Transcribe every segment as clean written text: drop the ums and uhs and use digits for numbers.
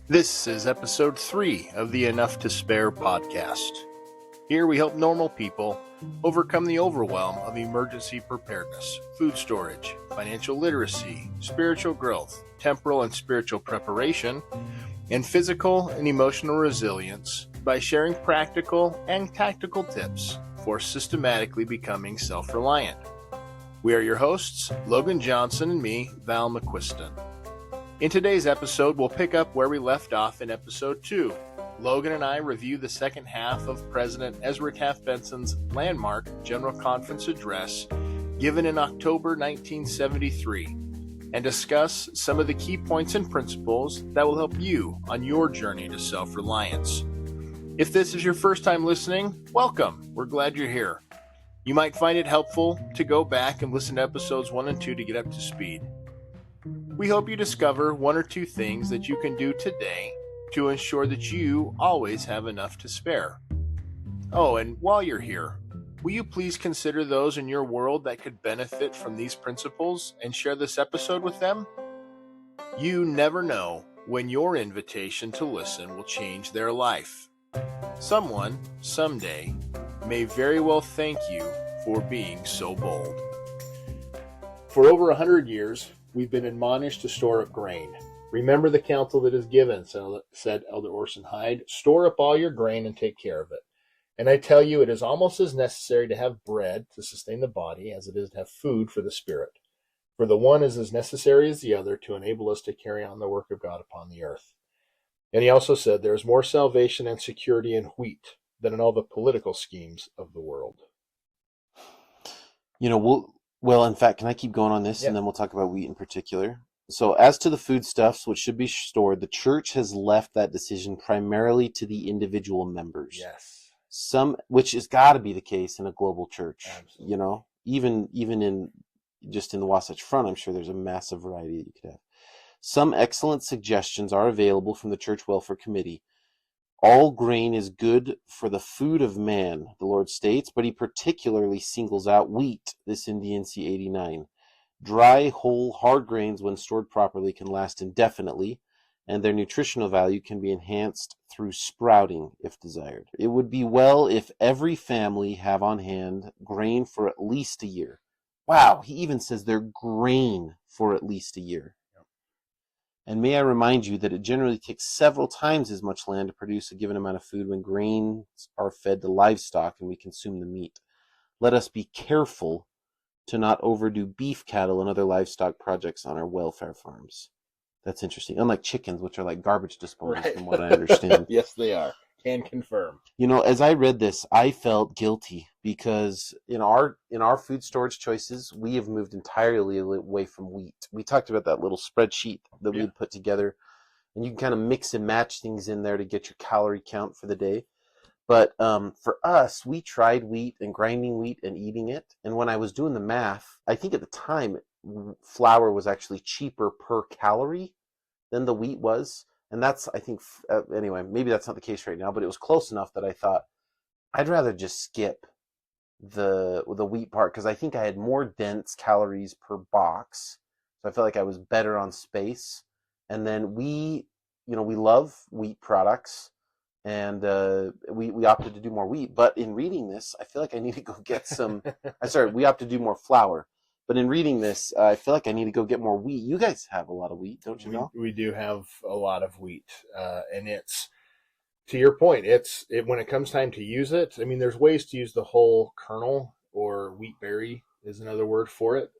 This is episode 3 of the Enough to Spare podcast. Here we help normal people overcome the overwhelm of emergency preparedness, food storage, financial literacy, spiritual growth, temporal and spiritual preparation, and physical and emotional resilience by sharing practical and tactical tips for systematically becoming self-reliant. We are your hosts, Logan Johnson and me, Val McQuiston. In today's episode, we'll pick up where we left off in episode 2. Logan and I review the second half of President Ezra Taft Benson's landmark General Conference address given in October 1973 and discuss some of the key points and principles that will help you on your journey to self-reliance. If this is your first time listening, welcome. We're glad you're here. You might find it helpful to go back and listen to episodes 1 and 2 to get up to speed. We hope you discover 1 or 2 things that you can do today to ensure that you always have enough to spare. Oh, and while you're here, will you please consider those in your world that could benefit from these principles and share this episode with them? You never know when your invitation to listen will change their life. Someone, someday, may very well thank you for being so bold. For over 100 years, we've been admonished to store up grain. Remember the counsel that is given, said Elder Orson Hyde. Store up all your grain and take care of it. And I tell you, it is almost as necessary to have bread to sustain the body as it is to have food for the spirit. For the one is as necessary as the other to enable us to carry on the work of God upon the earth. And he also said, there is more salvation and security in wheat than in all the political schemes of the world. You know, well, in fact, can I keep going on this? Yeah. And then we'll talk about wheat in particular. So as to the foodstuffs, which should be stored, the church has left that decision primarily to the individual members. Yes. Which has got to be the case in a global church. Absolutely. You know, even in just in the Wasatch Front, I'm sure there's a massive variety that you could have. Some excellent suggestions are available from the Church Welfare Committee. All grain is good for the food of man, the Lord states, but he particularly singles out wheat, this in D&C 89. Dry, whole, hard grains, when stored properly, can last indefinitely, and their nutritional value can be enhanced through sprouting, if desired. It would be well if every family have on hand grain for at least a year. Wow, he even says they're grain for at least a year. And may I remind you that it generally takes several times as much land to produce a given amount of food when grains are fed to livestock and we consume the meat. Let us be careful to not overdo beef cattle and other livestock projects on our welfare farms. That's interesting. Unlike chickens, which are like garbage disposal, Right. from what I understand. Yes, they are. Can confirm. You know, as I read this, I felt guilty because in our food storage choices, we have moved entirely away from wheat. We talked about that little spreadsheet that we had put together, and you can kind of mix and match things in there to get your calorie count for the day. But for us, we tried wheat and grinding wheat and eating it. And when I was doing the math, I think at the time, flour was actually cheaper per calorie than the wheat was. And that's, I think, anyway, maybe that's not the case right now, but it was close enough that I thought I'd rather just skip the wheat part because I think I had more dense calories per box. So I felt like I was better on space. And then we love wheat products, and we opted to do more wheat. But in reading this, I feel like I need to go get some. We opted to do more flour. But in reading this, I feel like I need to go get more wheat. You guys have a lot of wheat, don't you know? We do have a lot of wheat. And it's, to your point, when it comes time to use it, I mean, there's ways to use the whole kernel, or wheat berry is another word for it.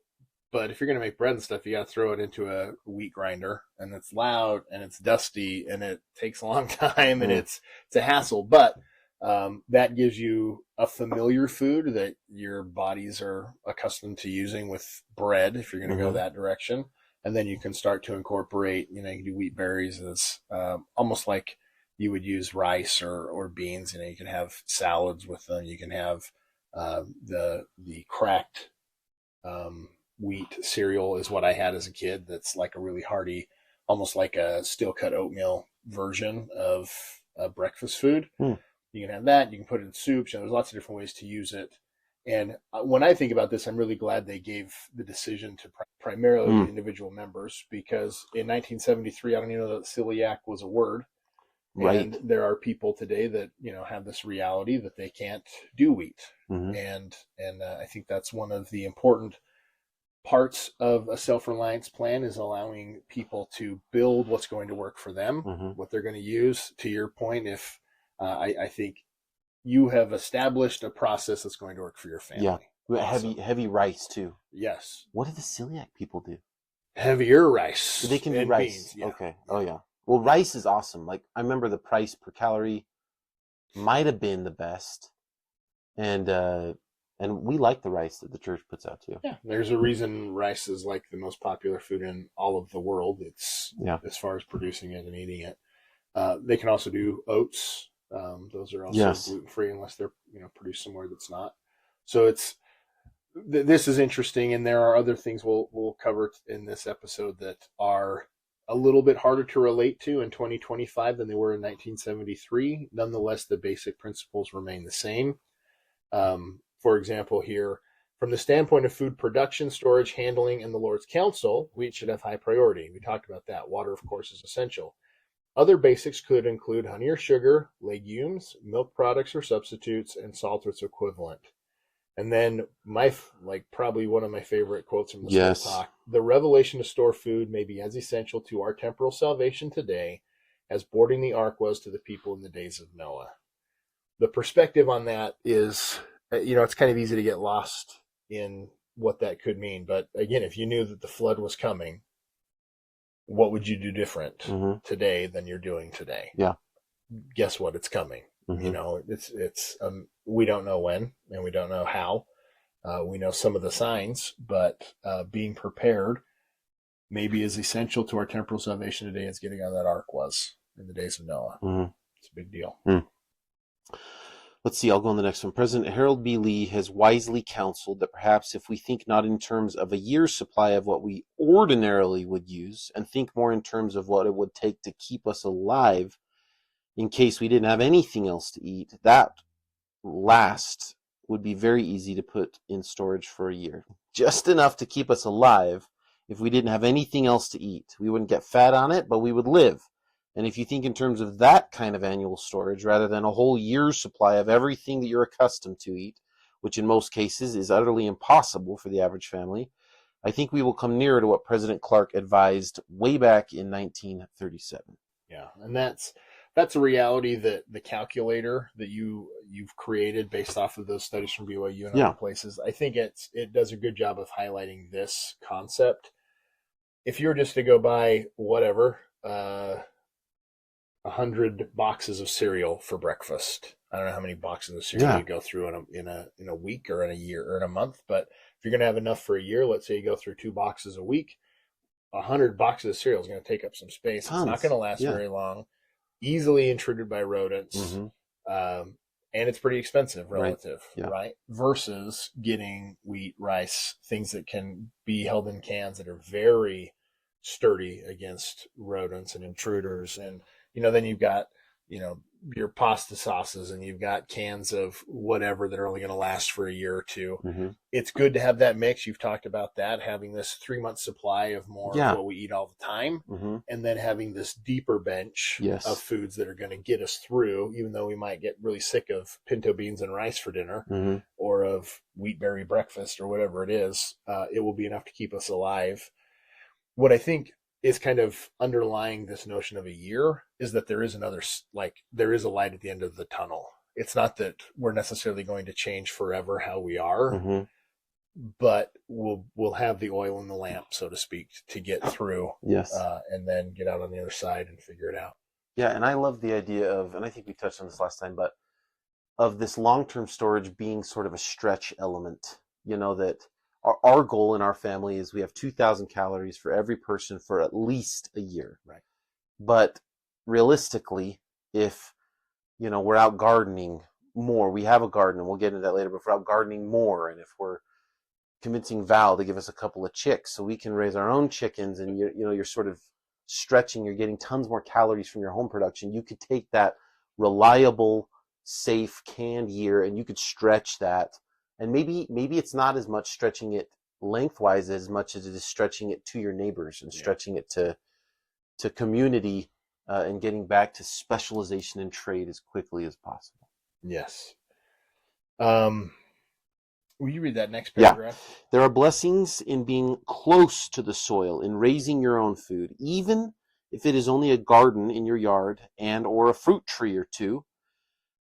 But if you're going to make bread and stuff, you got to throw it into a wheat grinder, and it's loud and it's dusty and it takes a long time and it's a hassle. But that gives you a familiar food that your bodies are accustomed to using with bread, if you're going to go that direction. And then you can start to incorporate, you can do wheat berries as almost like you would use rice or beans. You can have salads with them. You can have the cracked wheat cereal is what I had as a kid. That's like a really hearty, almost like a steel cut oatmeal version of breakfast food. You can have that. You can put it in soups. There's lots of different ways to use it. And when I think about this, I'm really glad they gave the decision to primarily individual members, because in 1973, I don't even know that celiac was a word. Right. And there are people today that, have this reality that they can't do wheat. Mm-hmm. And I think that's one of the important parts of a self-reliance plan, is allowing people to build what's going to work for them, what they're going to use. To your point, if I think you have established a process that's going to work for your family. Yeah, awesome. heavy rice too. Yes. What do the celiac people do? Heavier rice. They can do and rice. Beans. Yeah. Okay. Oh yeah. Well, rice is awesome. Like, I remember the price per calorie might have been the best, and we like the rice that the church puts out too. Yeah, there's a reason rice is like the most popular food in all of the world. It's as far as producing it and eating it. They can also do oats. Those are also gluten-free, unless they're produced somewhere that's not. So this is interesting, and there are other things we'll cover in this episode that are a little bit harder to relate to in 2025 than they were in 1973. Nonetheless, the basic principles remain the same. For example, here, from the standpoint of food production, storage, handling, and the Lord's counsel, wheat should have high priority. We talked about that. Water, of course, is essential. Other basics could include honey or sugar, legumes, milk products or substitutes, and salt or its equivalent. And then probably one of my favorite quotes from the Slow Talk: the revelation to store food may be as essential to our temporal salvation today as boarding the ark was to the people in the days of Noah. The perspective on that is, it's kind of easy to get lost in what that could mean. But again, if you knew that the flood was coming, what would you do different today than you're doing today? Yeah. Guess what? It's coming. It's we don't know when, and we don't know how. We know some of the signs, but being prepared may be as essential to our temporal salvation today as getting on that ark was in the days of Noah. It's a big deal. Let's see, I'll go on the next one. President Harold B. Lee has wisely counseled that perhaps if we think not in terms of a year's supply of what we ordinarily would use, and think more in terms of what it would take to keep us alive in case we didn't have anything else to eat, that last would be very easy to put in storage for a year. Just enough to keep us alive if we didn't have anything else to eat. We wouldn't get fat on it, but we would live. And if you think in terms of that kind of annual storage, rather than a whole year's supply of everything that you're accustomed to eat, which in most cases is utterly impossible for the average family, I think we will come nearer to what President Clark advised way back in 1937. Yeah, and that's a reality that the calculator that you've created based off of those studies from BYU and other places, I think it does a good job of highlighting this concept. If you were just to go buy whatever, 100 boxes of cereal for breakfast, I don't know how many boxes of cereal you go through in a week or in a year or in a month, but if you're going to have enough for a year, let's say you go through 2 boxes a week, 100 boxes of cereal is going to take up some space. It's not going to last very long. Easily intruded by rodents, and it's pretty expensive relative, right? Versus getting wheat, rice, things that can be held in cans that are very sturdy against rodents and intruders. And then you've got your pasta sauces, and you've got cans of whatever that are only going to last for a year or two. It's good to have that mix. You've talked about that, having this 3-month supply of more of what we eat all the time, and then having this deeper bench of foods that are going to get us through, even though we might get really sick of pinto beans and rice for dinner, or of wheat berry breakfast or whatever it is. It will be enough to keep us alive. What I think is kind of underlying this notion of a year is that there is there is a light at the end of the tunnel. It's not that we're necessarily going to change forever how we are, but we'll have the oil in the lamp, so to speak, to get through, and then get out on the other side and figure it out. Yeah, and I love the idea of, and I think we touched on this last time, but of this long-term storage being sort of a stretch element, that our goal in our family is we have 2,000 calories for every person for at least a year. Right. But realistically, if, we're out gardening more, we have a garden, and we'll get into that later, but if we're out gardening more, and if we're convincing Val to give us a couple of chicks so we can raise our own chickens, and you're sort of stretching, you're getting tons more calories from your home production, you could take that reliable, safe, canned year, and you could stretch that And maybe it's not as much stretching it lengthwise as much as it is stretching it to your neighbors and stretching it to community, and getting back to specialization in trade as quickly as possible. Yes. Will you read that next Yeah. paragraph? There are blessings in being close to the soil, in raising your own food, even if it is only a garden in your yard and or a fruit tree or two.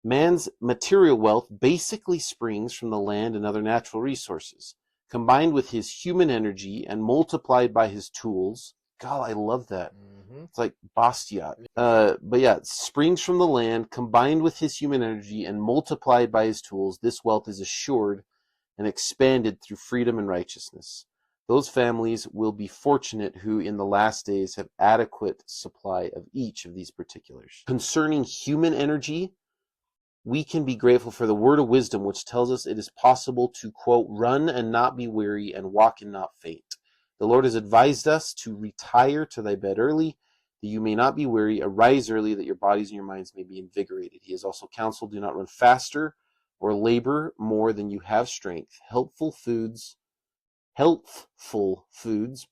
Man's material wealth basically springs from the land and other natural resources, combined with his human energy and multiplied by his tools. God, I love that. It's like Bastiat. But yeah, it springs from the land, combined with his human energy and multiplied by his tools. This wealth is assured and expanded through freedom and righteousness. Those families will be fortunate who in the last days have adequate supply of each of these particulars. Concerning human energy, we can be grateful for the word of wisdom, which tells us it is possible to, quote, run and not be weary and walk and not faint. The Lord has advised us to retire to thy bed early, that you may not be weary. Arise early, that your bodies and your minds may be invigorated. He has also counseled, do not run faster or labor more than you have strength. Healthful foods,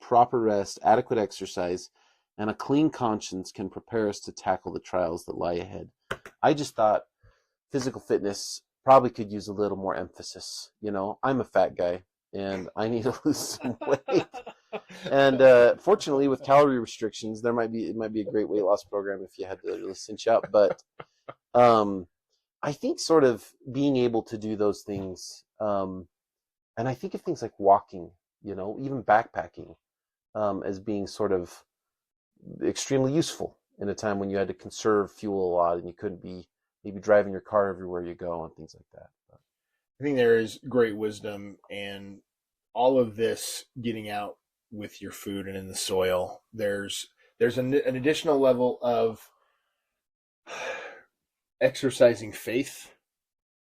proper rest, adequate exercise, and a clean conscience can prepare us to tackle the trials that lie ahead. I just thought physical fitness probably could use a little more emphasis. You know, I'm a fat guy and I need to lose some weight. And fortunately, with calorie restrictions, it might be a great weight loss program if you had to really cinch up. But I think sort of being able to do those things, and I think of things like walking, you know, even backpacking, as being sort of extremely useful in a time when you had to conserve fuel a lot and you couldn't be maybe driving your car everywhere you go and things like that. But I think there is great wisdom in all of this getting out with your food and in the soil. There's an additional level of exercising faith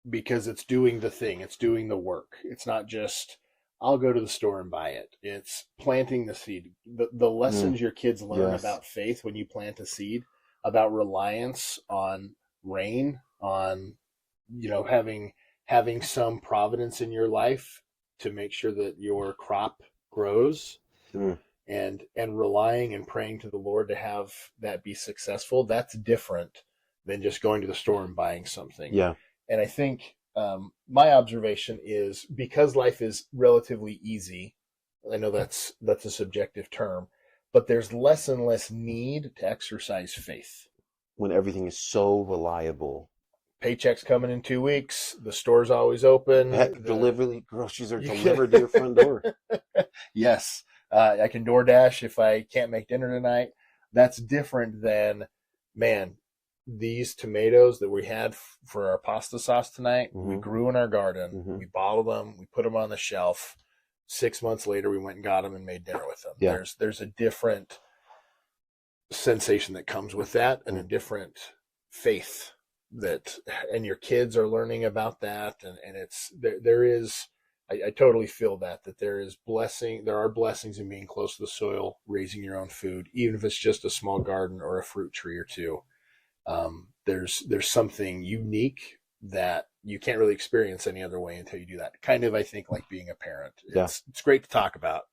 because it's doing the thing, it's doing the work. It's not just I'll go to the store and buy it. It's planting the seed. The lessons your kids learn about faith when you plant a seed, about reliance on rain, on having some providence in your life to make sure that your crop grows, and relying and praying to the Lord to have that be successful. That's different than just going to the store and buying something. yeah. And I think my observation is because life is relatively easy, I know that's a subjective term, but there's less and less need to exercise faith. When everything is so reliable. Paycheck's coming in 2 weeks. The store's always open. Heck, groceries are delivered to your front door. Yes. I can DoorDash if I can't make dinner tonight. That's different than, man, these tomatoes that we had for our pasta sauce tonight, we grew in our garden. We bottled them. We put them on the shelf. 6 months later, we went and got them and made dinner with them. Yeah. There's a different sensation that comes with that and a different faith and your kids are learning about that. And it's, there is, I totally feel that there are blessings in being close to the soil, raising your own food, even if it's just a small garden or a fruit tree or two. There's something unique that you can't really experience any other way until you do that. Kind of, I think, like being a parent. It's great to talk about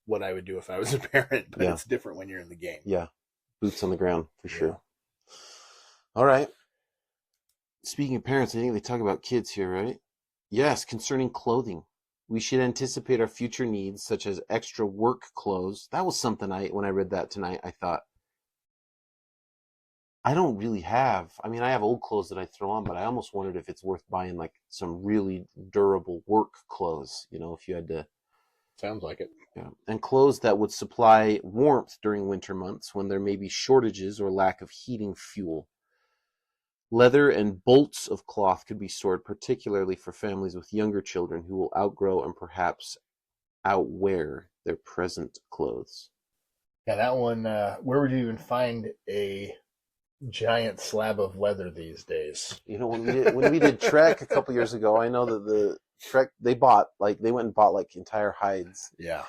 what I would do if I was a parent, but it's different when you're in the game. Yeah. Boots on the ground, for sure. All right. Speaking of parents, I think they talk about kids here, right? Yes, concerning clothing. We should anticipate our future needs, such as extra work clothes. That was something when I read that tonight, I thought, I don't really have. I mean, I have old clothes that I throw on, but I almost wondered if it's worth buying like some really durable work clothes, you know, if you had to. Sounds like it. Yeah. And clothes that would supply warmth during winter months when there may be shortages or lack of heating fuel. Leather and bolts of cloth could be stored, particularly for families with younger children who will outgrow and perhaps outwear their present clothes. Yeah, that one, where would you even find a giant slab of leather these days? You know, when we did Trek a couple years ago, I know that the Trek, they went and bought like entire hides. Yeah.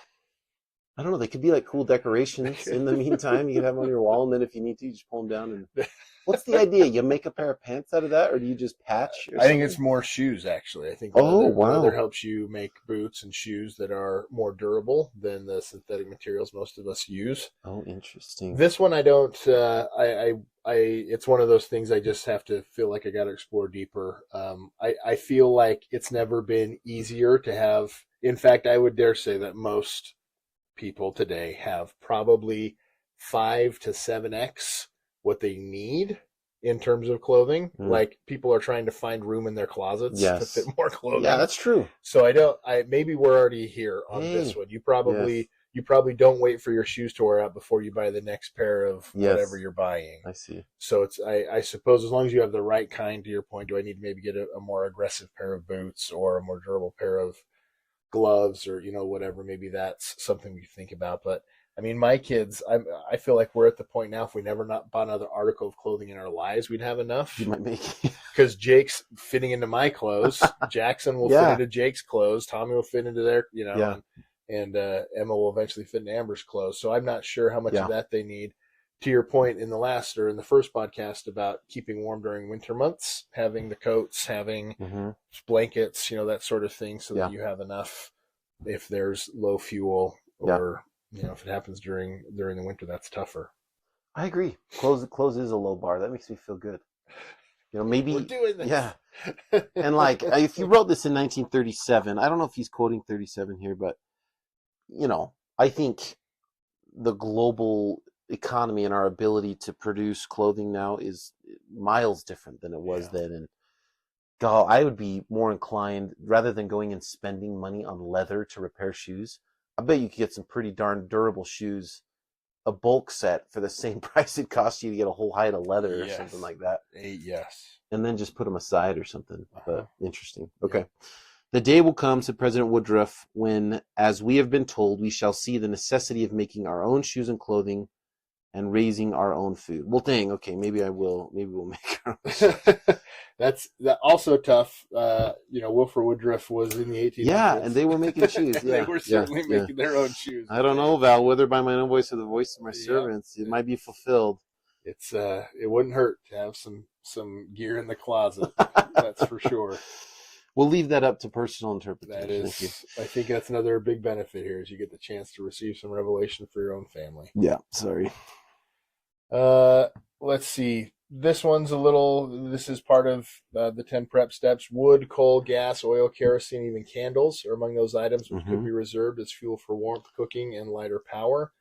I don't know. They could be like cool decorations in the meantime. You can have them on your wall, and then if you need to, you just pull them down. And what's the idea? You make a pair of pants out of that, or do you just patch or I think something? it's more shoes, actually. I think Oh, leather wow. helps you make boots and shoes that are more durable than the synthetic materials most of us use. Oh, interesting. This one I don't. It's one of those things I just have to feel like I got to explore deeper. I feel like it's never been easier to have. In fact, I would dare say that most people today have probably 5 to 7x what they need in terms of clothing. Mm. Like people are trying to find room in their closets to fit Yes. more Yeah, clothing. that's true. So maybe we're already here on this Hey. one. Yes. You probably don't wait for your shoes to wear out before you buy the next pair of whatever Yes. you're buying. I see. So I suppose as long as you have the right kind, to your point, do I need to maybe get a more aggressive pair of boots or a more durable pair of gloves or, whatever, maybe that's something we think about. But I mean, my kids, I feel like we're at the point now, if we never not bought another article of clothing in our lives, we'd have enough. You might make Because Jake's fitting into my clothes. Jackson will fit into Jake's clothes. Tommy will fit into their, and Emma will eventually fit into Amber's clothes. So I'm not sure how much of that they need. To your point in the first podcast about keeping warm during winter months, having the coats, having blankets, that sort of thing, so that you have enough if there's low fuel or, if it happens during the winter, that's tougher. I agree. Clothes is a low bar. That makes me feel good. Maybe we're doing this. Yeah. And like, if you wrote this in 1937, I don't know if he's quoting 37 here, but I think the global economy and our ability to produce clothing now is miles different than it was then. And God, I would be more inclined, rather than going and spending money on leather to repair shoes, I bet you could get some pretty darn durable shoes, a bulk set for the same price it costs you to get a whole hide of leather or something like that. Yes. And then just put them aside or something. But interesting. Okay. Yeah. The day will come, said President Woodruff, when, as we have been told, we shall see the necessity of making our own shoes and clothing and raising our own food. Well, dang, okay, maybe we'll make our own shoes. That's also tough. Wilford Woodruff was in the 1800s. Yeah, and they were making shoes. Yeah, they were certainly making their own shoes. I don't know, Val, whether by my own voice or the voice of my servants, it might be fulfilled. It's it wouldn't hurt to have some gear in the closet. That's for sure. We'll leave that up to personal interpretation. That is, I think that's another big benefit here, is you get the chance to receive some revelation for your own family. Yeah, sorry. Let's see. This is part of the 10 prep steps. Wood, coal, gas, oil, kerosene, even candles are among those items which could be reserved as fuel for warmth, cooking, and lighter power.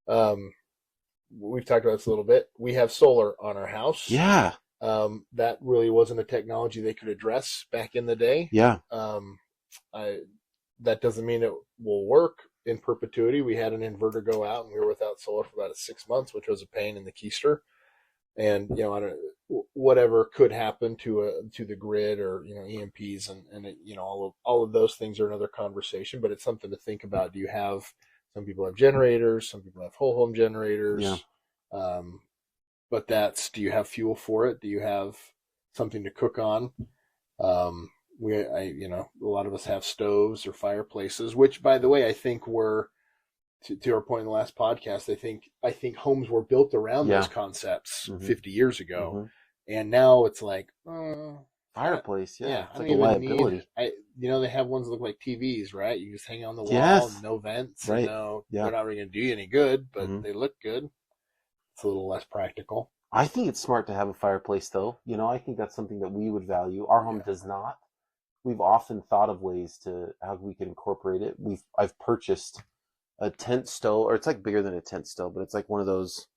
We've talked about this a little bit. We have solar on our house. Yeah. That really wasn't a technology they could address back in the day. Yeah. That doesn't mean it will work in perpetuity. We had an inverter go out and we were without solar for about 6 months, which was a pain in the keister. And, whatever could happen to the grid or, EMPs and all of those things are another conversation, but it's something to think about. Some people have generators, some people have whole home generators. Yeah. But do you have fuel for it? Do you have something to cook on? A lot of us have stoves or fireplaces, which, by the way, I think were, to our point in the last podcast, I think homes were built around those concepts 50 years ago. And now it's like, fireplace. Yeah. It's like a liability. They have ones that look like TVs, right? You just hang on the wall, no vents, right. They're not really going to do you any good, but they look good. It's a little less practical. I think it's smart to have a fireplace, though. I think that's something that we would value. Our home does not. We've often thought of ways to how we can incorporate it. I've purchased a tent stove, or it's like bigger than a tent stove, but it's like one of those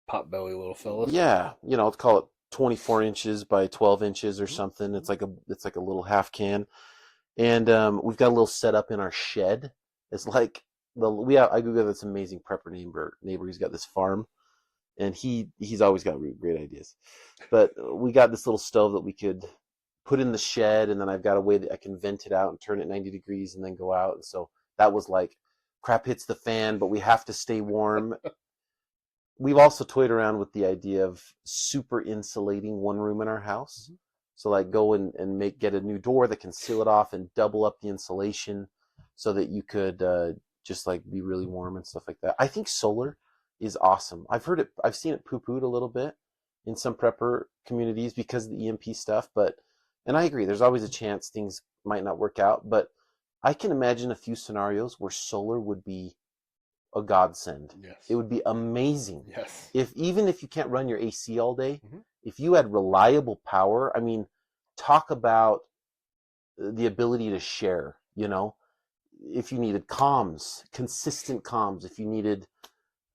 potbelly little fellas. Yeah, let's call it 24 inches by 12 inches or something. It's like a little half can, and we've got a little setup in our shed. It's like I go get this amazing prepper neighbor. He's got this farm, and he's always got great ideas. But we got this little stove that we could put in the shed, and then I've got a way that I can vent it out and turn it 90 degrees and then go out. And so that was like, crap hits the fan, but we have to stay warm. We've also toyed around with the idea of super insulating one room in our house. So like go and get a new door that can seal it off and double up the insulation so that you could just like be really warm and stuff like that. I think solar is awesome. I've seen it poo-pooed a little bit in some prepper communities because of the EMP stuff, and I agree, there's always a chance things might not work out, but I can imagine a few scenarios where solar would be a godsend. Yes. It would be amazing. Yes. Even if you can't run your AC all day, Mm-hmm. if you had reliable power, I mean, talk about the ability to share, if you needed comms, consistent comms, if you needed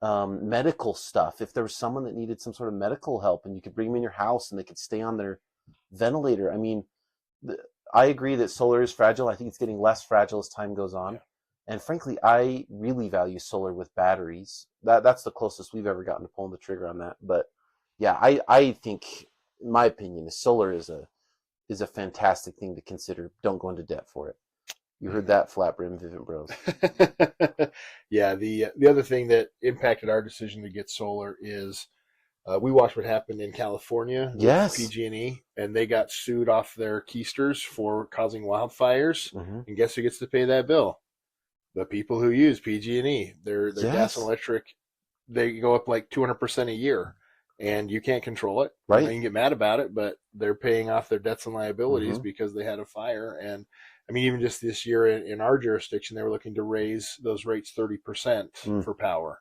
medical stuff, if there was someone that needed some sort of medical help and you could bring them in your house and they could stay on their ventilator. I mean, I agree that solar is fragile. I think it's getting less fragile as time goes on. Yeah. And frankly, I really value solar with batteries. That's the closest we've ever gotten to pulling the trigger on that. But yeah, I think, in my opinion, solar is a fantastic thing to consider. Don't go into debt for it. You heard that, Flat Brim Vivint Bros. Yeah, the other thing that impacted our decision to get solar is we watched what happened in California with Yes. PG&E, and they got sued off their keisters for causing wildfires. Mm-hmm. And guess who gets to pay that bill? The people who use PG&E. Their Yes. gas and electric, they go up like 200% a year, and you can't control it. Right. You can get mad about it, but they're paying off their debts and liabilities Mm-hmm. because they had a fire. And I mean, even just this year in our jurisdiction, they were looking to raise those rates 30% for power.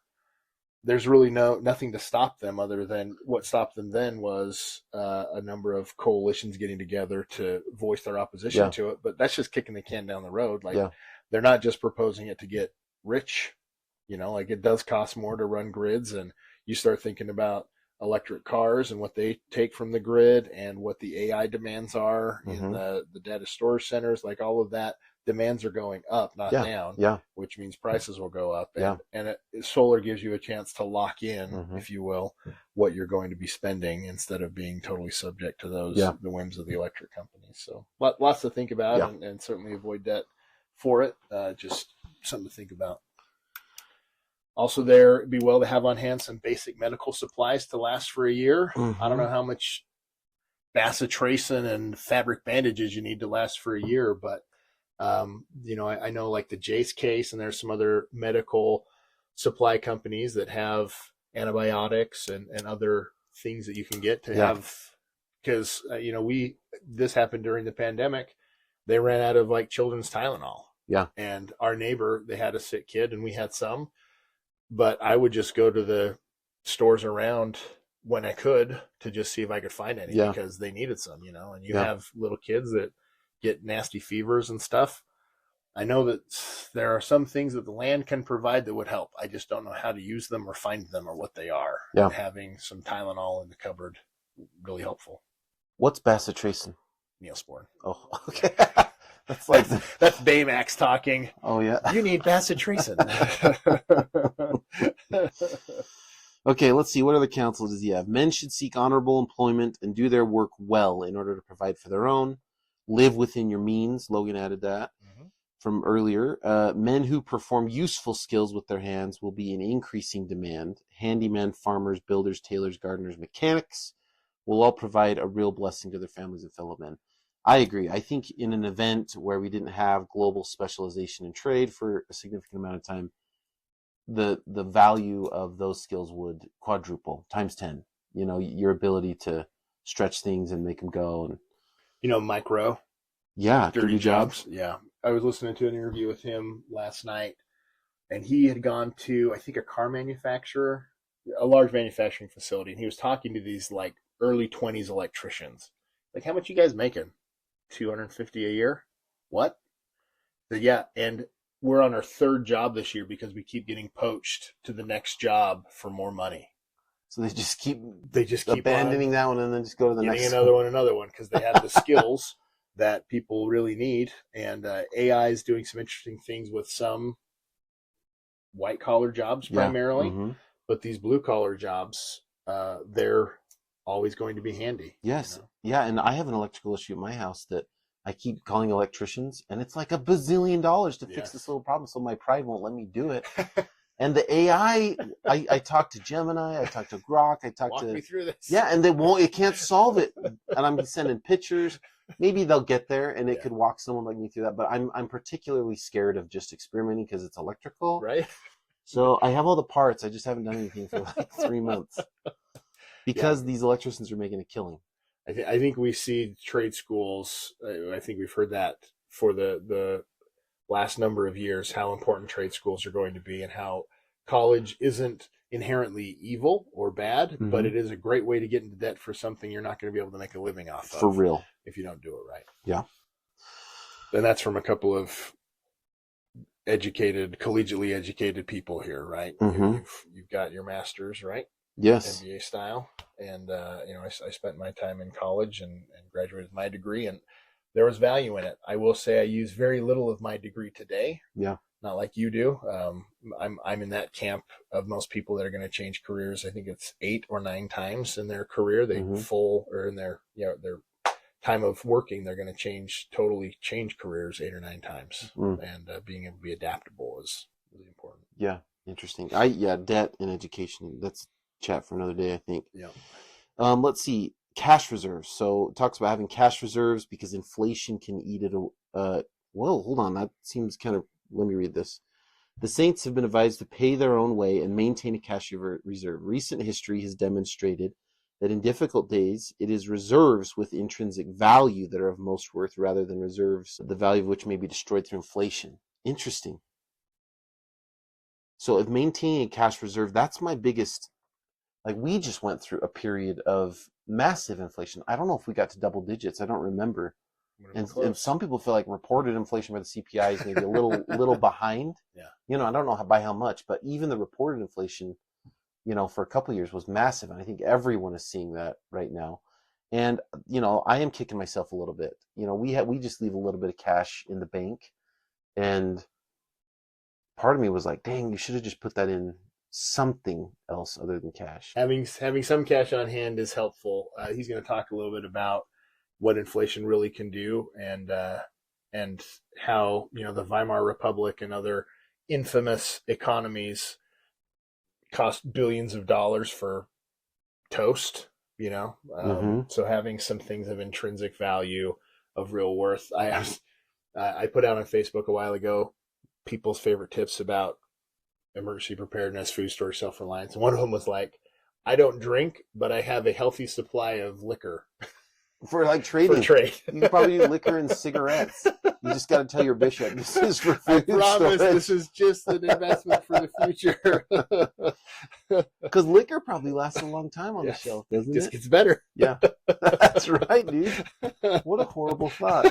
There's really nothing to stop them other than what stopped them then was a number of coalitions getting together to voice their opposition to it. But that's just kicking the can down the road. They're not just proposing it to get rich. It does cost more to run grids, and you start thinking about electric cars and what they take from the grid and what the AI demands are in the data storage centers. Like all of that, demands are going up, not down, which means prices will go up. And solar gives you a chance to lock in, if you will, what you're going to be spending instead of being totally subject to the whims of the electric companies. So lots to think about and certainly avoid debt for it. Just something to think about. Also, it'd be well to have on hand some basic medical supplies to last for a year. I don't know how much bacitracin and fabric bandages you need to last for a year, but I know like the Jace case, and there's some other medical supply companies that have antibiotics and other things that you can get to have, because this happened during the pandemic. They ran out of like children's Tylenol. Yeah. And our neighbor, they had a sick kid, and we had some. But I would just go to the stores around when I could to just see if I could find any because they needed some, and you have little kids that get nasty fevers and stuff. I know that there are some things that the land can provide that would help. I just don't know how to use them or find them or what they are. Yeah. And having some Tylenol in the cupboard, really helpful. What's bacitracin? Neosporin. Oh, okay. That's Baymax talking. Oh, yeah. You need bacitracin. Okay, let's see. What other counsel does he have? Men should seek honorable employment and do their work well in order to provide for their own. Live within your means. Logan added that from earlier. Men who perform useful skills with their hands will be in increasing demand. Handymen, farmers, builders, tailors, gardeners, mechanics will all provide a real blessing to their families and fellow men. I agree. I think in an event where we didn't have global specialization in trade for a significant amount of time, the value of those skills would quadruple, times 10. Your ability to stretch things and make them go. And Micro. Yeah. Dirty jobs. Yeah. I was listening to an interview with him last night, and he had gone to, I think, a car manufacturer, a large manufacturing facility, and he was talking to these like early 20s electricians. Like, how much you guys making? $250 a year? What? Yeah, and we're on our third job this year because we keep getting poached to the next job for more money. So they just keep abandoning that one and then just go to the next another one because they have the skills that people really need. And AI is doing some interesting things with some white collar jobs primarily, but these blue collar jobs, they're always going to be handy. Yes. Yeah. And I have an electrical issue at my house that I keep calling electricians, and it's like $1 bazillion to fix this little problem. So my pride won't let me do it. And the AI, I talked to Gemini, I talked to Grok, I talked Walk to me through this. yeah, and it can't solve it. And I'm sending pictures. Maybe they'll get there, and it could walk someone like me through that. But I'm particularly scared of just experimenting because it's electrical. Right. So I have all the parts. I just haven't done anything for like 3 months because these electricians are making a killing. I think we see trade schools. I think we've heard that for the last number of years, how important trade schools are going to be, and how college isn't inherently evil or bad, but it is a great way to get into debt for something you're not going to be able to make a living off of. For real. If you don't do it right. Yeah. And that's from a couple of collegiately educated people here, right? You've got your master's, right? Yes. MBA style. And, I spent my time in college and graduated with my degree, and there was value in it. I will say I use very little of my degree today. Yeah. Not like you do. I'm in that camp of most people that are going to change careers. I think it's 8 or 9 times in their career. They or in their time of working, they're going to totally change careers 8 or 9 times. And being able to be adaptable is really important. Yeah. Interesting. Debt and education. That's chat for another day, I think. Yeah. Let's see. Cash reserves. So it talks about having cash reserves because inflation can eat it. Well, hold on. That seems kind of, let me read this. The saints have been advised to pay their own way and maintain a cash reserve. Recent history has demonstrated that in difficult days, it is reserves with intrinsic value that are of most worth rather than reserves, the value of which may be destroyed through inflation. Interesting. So if maintaining a cash reserve, that's my biggest, like we just went through a period of massive inflation. I don't know if we got to double digits. I don't remember. And some people feel like reported inflation by the CPI is maybe a little behind. Yeah. I don't know by how much, but even the reported inflation, for a couple of years was massive. And I think everyone is seeing that right now. And, I am kicking myself a little bit. We just leave a little bit of cash in the bank. And part of me was like, dang, you should have just put that in something else other than cash. Having some cash on hand is helpful. He's going to talk a little bit about what inflation really can do, and how the Weimar Republic and other infamous economies cost billions of dollars for toast. So having some things of intrinsic value, of real worth. I put out on Facebook a while ago people's favorite tips about emergency preparedness, food storage, self-reliance, and one of them was like, I don't drink, but I have a healthy supply of liquor. For like trading. For trade. You probably do liquor and cigarettes. You just got to tell your bishop, this is for food I promise storage. This is just an investment for the future. Because liquor probably lasts a long time on the shelf, doesn't it? Just gets better. Yeah. That's right, dude. What a horrible thought.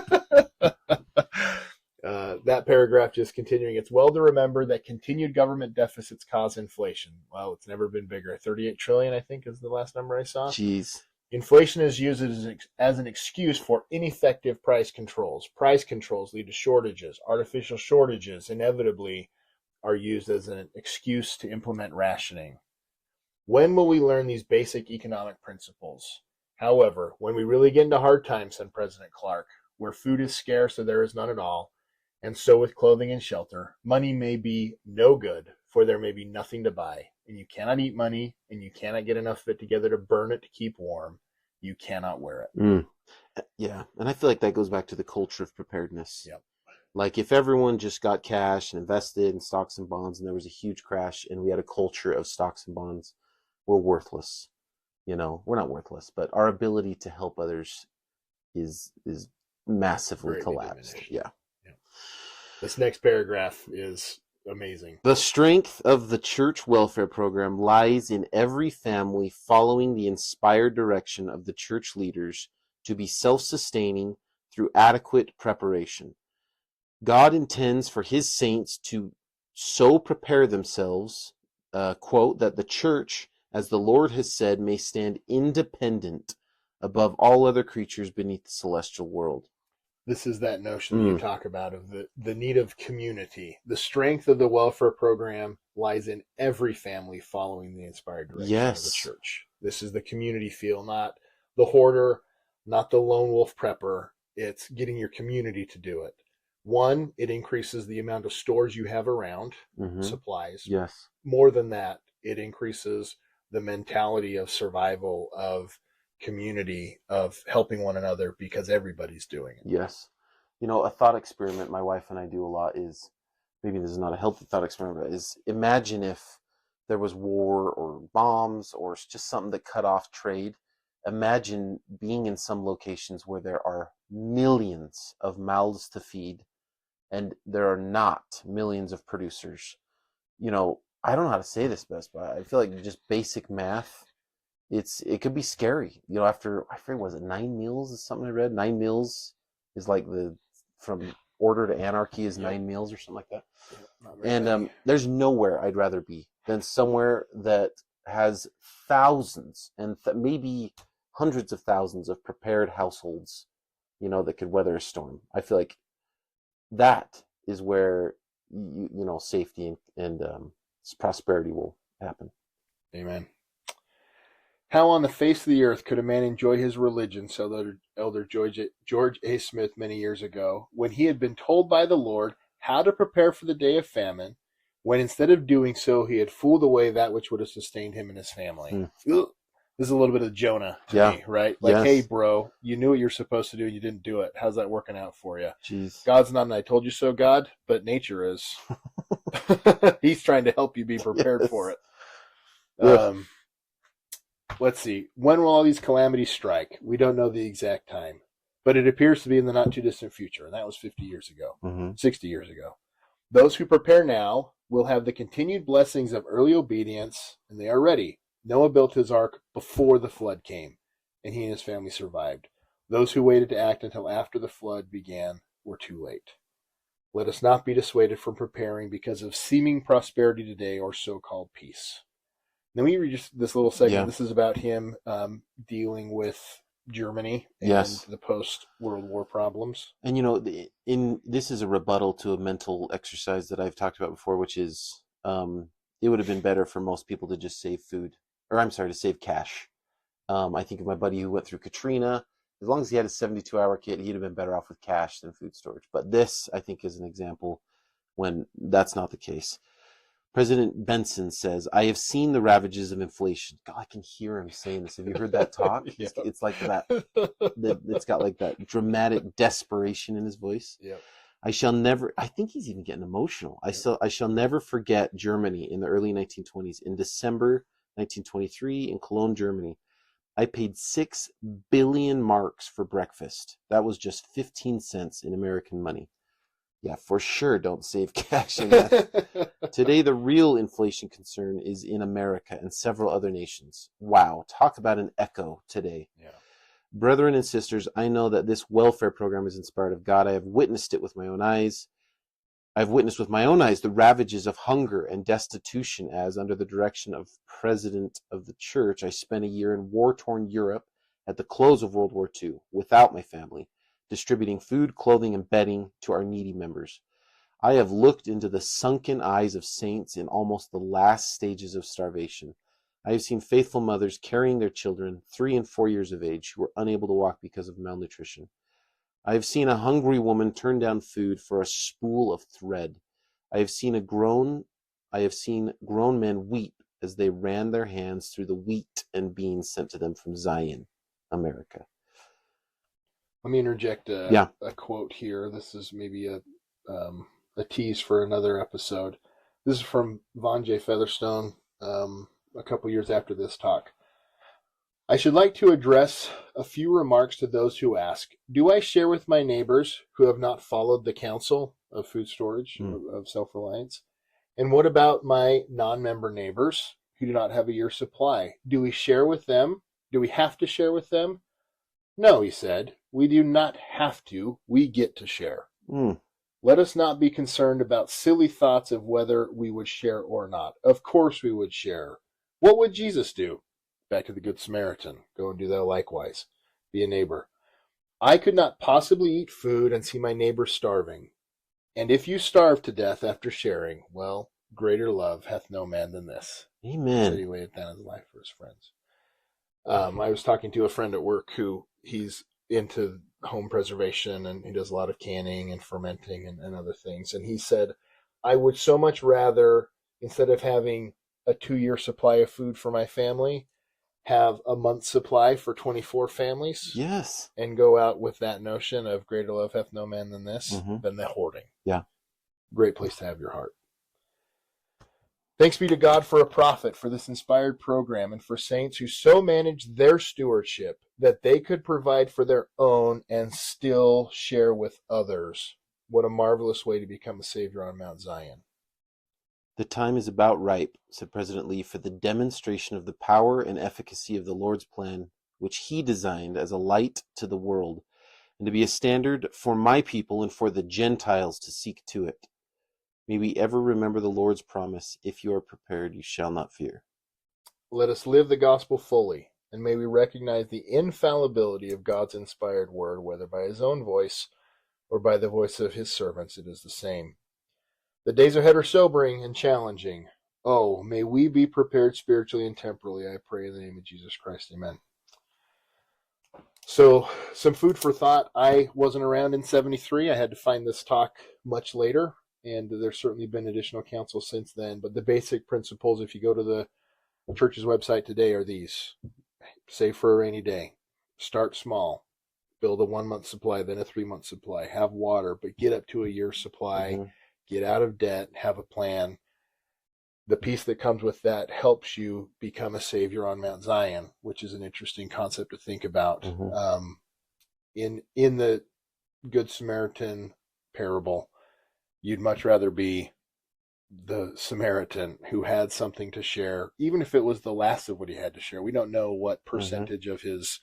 That paragraph just continuing. It's well to remember that continued government deficits cause inflation. Well, it's never been bigger. 38 trillion, I think, is the last number I saw. Jeez. Inflation is used as an excuse for ineffective price controls. Price controls lead to shortages. Artificial shortages inevitably are used as an excuse to implement rationing. When will we learn these basic economic principles? However, when we really get into hard times, said President Clark, where food is scarce or there is none at all, and so with clothing and shelter, money may be no good, for there may be nothing to buy. And you cannot eat money, and you cannot get enough of it together to burn it to keep warm. You cannot wear it. Yeah, and I feel like that goes back to the culture of preparedness. Yep. Like if everyone just got cash and invested in stocks and bonds, and there was a huge crash, and we had a culture of stocks and bonds, we're worthless. We're not worthless, but our ability to help others is massively Greatly collapsed. diminished. Yeah. This next paragraph is amazing. The strength of the church welfare program lies in every family following the inspired direction of the church leaders to be self-sustaining through adequate preparation. God intends for his saints to so prepare themselves, quote, that the church, as the Lord has said, may stand independent above all other creatures beneath the celestial world. This is that notion that you talk about of the need of community. The strength of the welfare program lies in every family following the inspired direction of the church. This is the community feel, not the hoarder, not the lone wolf prepper. It's getting your community to do it. One, it increases the amount of stores you have around, Mm-hmm. supplies. Yes. More than that, it increases the mentality of survival, of community, of helping one another because everybody's doing it. Yes. A thought experiment my wife and I do a lot is, maybe this is not a healthy thought experiment, but is imagine if there was war or bombs or just something that cut off trade. Imagine being in some locations where there are millions of mouths to feed and there are not millions of producers. I don't know how to say this best, but I feel like just basic math, it could be scary. After, I forget, was it 9 meals is something I read? 9 meals is like from order to anarchy is 9 meals or something like that. And there's nowhere I'd rather be than somewhere that has thousands and maybe hundreds of thousands of prepared households, that could weather a storm. I feel like that is where safety and prosperity will happen. Amen. How on the face of the earth could a man enjoy his religion, so Elder George A. Smith many years ago, when he had been told by the Lord how to prepare for the day of famine, when instead of doing so, he had fooled away that which would have sustained him and his family? This is a little bit of Jonah to me, right? Like, yes. Hey, bro, you knew what you're supposed to do and you didn't do it. How's that working out for you? Jeez. God's not an I told you so God, but nature is. He's trying to help you be prepared for it. Let's see. When will all these calamities strike? We don't know the exact time, but it appears to be in the not too distant future, and that was 50 years ago, 60 years ago. Those who prepare now will have the continued blessings of early obedience, and they are ready. Noah built his ark before the flood came, and he and his family survived. Those who waited to act until after the flood began were too late. Let us not be dissuaded from preparing because of seeming prosperity today or so-called peace. Then we read just this little segment. Yeah. This is about him dealing with Germany and the post-World War problems. And this is a rebuttal to a mental exercise that I've talked about before, which is it would have been better for most people to just save to save cash. I think of my buddy who went through Katrina. As long as he had a 72-hour kit, he'd have been better off with cash than food storage. But this, I think, is an example when that's not the case. President Benson says, I have seen the ravages of inflation. God, I can hear him saying this. Have you heard that talk? Yep. It's like that. It's got like that dramatic desperation in his voice. Yep. I think he's even getting emotional. I shall never forget Germany in the early 1920s. In December 1923 in Cologne, Germany, I paid 6 billion marks for breakfast. That was just 15 cents in American money. Yeah, for sure, don't save cash in that. Today, the real inflation concern is in America and several other nations. Wow, talk about an echo today. Yeah. Brethren and sisters, I know that this welfare program is inspired of God. I have witnessed it with my own eyes. I've witnessed with my own eyes the ravages of hunger and destitution as, under the direction of President of the Church, I spent a year in war-torn Europe at the close of World War II without my family, distributing food, clothing, and bedding to our needy members. I have looked into the sunken eyes of saints in almost the last stages of starvation. I have seen faithful mothers carrying their children, 3 and 4 years of age, who were unable to walk because of malnutrition. I have seen a hungry woman turn down food for a spool of thread. I have seen grown men weep as they ran their hands through the wheat and beans sent to them from Zion, America. Let me interject a quote here. This is maybe a tease for another episode. This is from Von J. Featherstone a couple years after this talk. I should like to address a few remarks to those who ask, do I share with my neighbors who have not followed the counsel of food storage, of Self-Reliance? And what about my non-member neighbors who do not have a year's supply? Do we share with them? Do we have to share with them? No, he said, we do not have to. We get to share. Let us not be concerned about silly thoughts of whether we would share or not. Of course we would share. What would Jesus do? Back to the Good Samaritan. Go and do thou likewise. Be a neighbor. I could not possibly eat food and see my neighbor starving. And if you starve to death after sharing, well, greater love hath no man than this. Amen. So he laid it down his life for his friends. I was talking to a friend at work who he's into home preservation, and he does a lot of canning and fermenting and other things. And he said, I would so much rather, instead of having a 2-year supply of food for my family, have a month's supply for 24 families. Yes. And go out with that notion of greater love hath no man than this, than the hoarding. Yeah. Great place to have your heart. Thanks be to God for a prophet, for this inspired program, and for saints who so managed their stewardship that they could provide for their own and still share with others. What a marvelous way to become a savior on Mount Zion. The time is about ripe, said President Lee, for the demonstration of the power and efficacy of the Lord's plan, which he designed as a light to the world, and to be a standard for my people and for the Gentiles to seek to it. May we ever remember the Lord's promise, if you are prepared, you shall not fear. Let us live the gospel fully, and may we recognize the infallibility of God's inspired word, whether by his own voice or by the voice of his servants, it is the same. The days ahead are sobering and challenging. Oh, may we be prepared spiritually and temporally, I pray in the name of Jesus Christ. Amen. So, some food for thought. I wasn't around in 73. I had to find this talk much later, and there's certainly been additional counsel since then. But the basic principles, if you go to the church's website today, are these. Save for a rainy day. Start small. Build a 1-month supply, then a 3-month supply. Have water, but get up to a year's supply. Get out of debt. Have a plan. The peace that comes with that helps you become a savior on Mount Zion, which is an interesting concept to think about. In the Good Samaritan parable, you'd much rather be the Samaritan who had something to share, even if it was the last of what he had to share. We don't know what percentage of his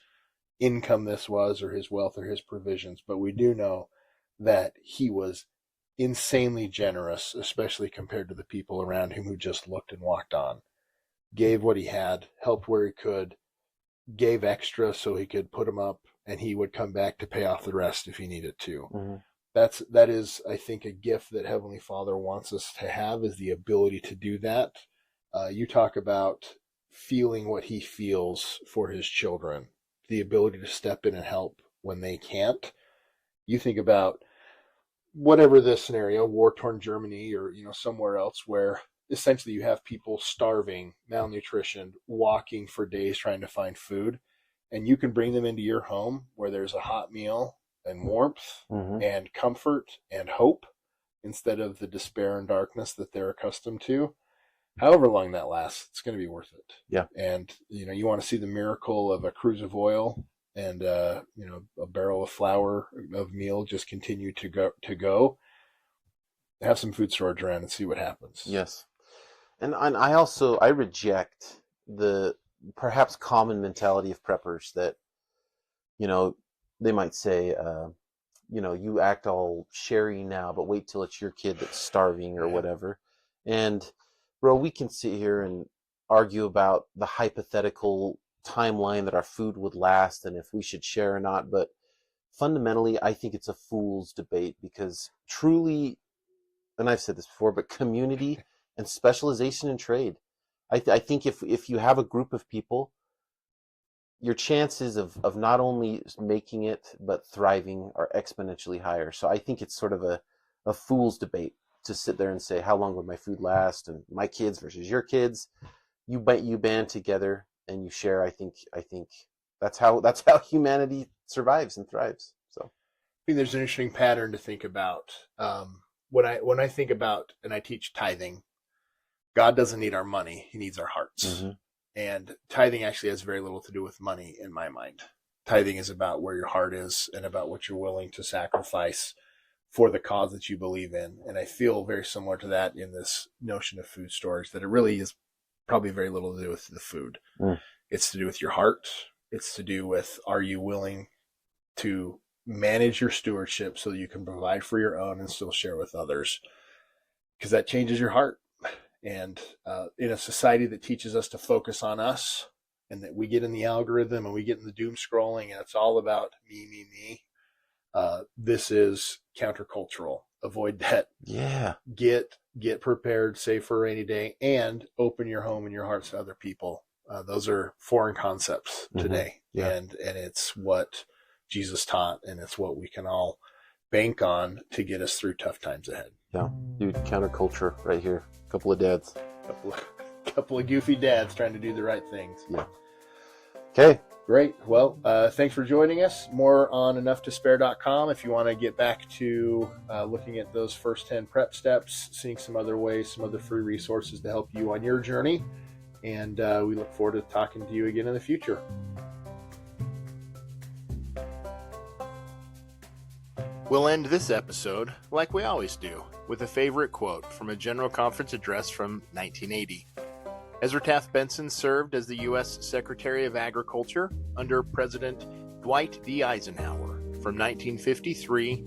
income this was, or his wealth, or his provisions, but we do know that he was insanely generous, especially compared to the people around him who just looked and walked on. Gave what he had, helped where he could, gave extra so he could put them up, and he would come back to pay off the rest if he needed to. That is, I think, a gift that Heavenly Father wants us to have, is the ability to do that. You talk about feeling what he feels for his children, the ability to step in and help when they can't. You think about whatever the scenario, war-torn Germany, or somewhere else, where essentially you have people starving, malnutrition, walking for days trying to find food, and you can bring them into your home where there's a hot meal and warmth and comfort and hope, instead of the despair and darkness that they're accustomed to. However long that lasts, it's going to be worth it. Yeah. And you want to see the miracle of a cruse of oil and a barrel of flour of meal just continue to go. Have some food storage around and see what happens. Yes. And I reject the perhaps common mentality of preppers that, they might say, you act all sherry now, but wait till it's your kid that's starving or whatever. And bro, we can sit here and argue about the hypothetical timeline that our food would last and if we should share or not, but fundamentally I think it's a fool's debate, because truly, and I've said this before, but community and specialization in trade, I think if you have a group of people, your chances of not only making it but thriving are exponentially higher. So I think it's sort of a fool's debate to sit there and say, how long would my food last, and my kids versus your kids. You band together and you share. I think that's how humanity survives and thrives. So I think there's an interesting pattern to think about. When I think about, and I teach tithing, God doesn't need our money, he needs our hearts. And tithing actually has very little to do with money in my mind. Tithing is about where your heart is and about what you're willing to sacrifice for the cause that you believe in. And I feel very similar to that in this notion of food storage, that it really is probably very little to do with the food. It's to do with your heart. It's to do with, are you willing to manage your stewardship so that you can provide for your own and still share with others? Because that changes your heart. And in a society that teaches us to focus on us, and that we get in the algorithm and we get in the doom scrolling and it's all about me, this is countercultural. Avoid debt. Yeah. Get prepared, save for a rainy day, and open your home and your hearts to other people. Those are foreign concepts today. And it's what Jesus taught, and it's what we can all bank on to get us through tough times ahead. Yeah, dude, counterculture right here. Couple of dads. Couple of goofy dads trying to do the right things. Yeah. Okay. Great. Well, thanks for joining us. More on enoughttospare.com if you want to get back to looking at those first 10 prep steps, seeing some other ways, some other free resources to help you on your journey. And we look forward to talking to you again in the future. We'll end this episode, like we always do, with a favorite quote from a General Conference address from 1980. Ezra Taft Benson served as the U.S. Secretary of Agriculture under President Dwight D. Eisenhower from 1953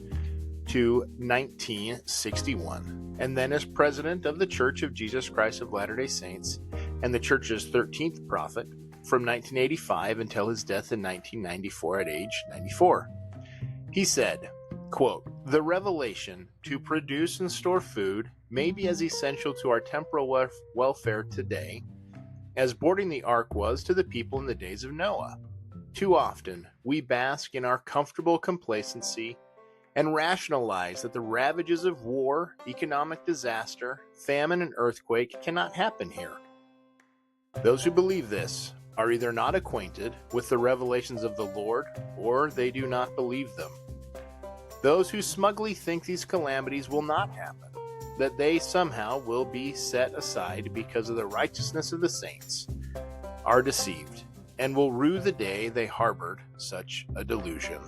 to 1961, and then as President of the Church of Jesus Christ of Latter-day Saints and the Church's 13th prophet from 1985 until his death in 1994 at age 94. He said, quote, "The revelation to produce and store food may be as essential to our temporal welfare today as boarding the ark was to the people in the days of Noah. Too often, we bask in our comfortable complacency and rationalize that the ravages of war, economic disaster, famine, and earthquake cannot happen here. Those who believe this are either not acquainted with the revelations of the Lord, or they do not believe them. Those who smugly think these calamities will not happen, that they somehow will be set aside because of the righteousness of the saints, are deceived, and will rue the day they harbored such a delusion."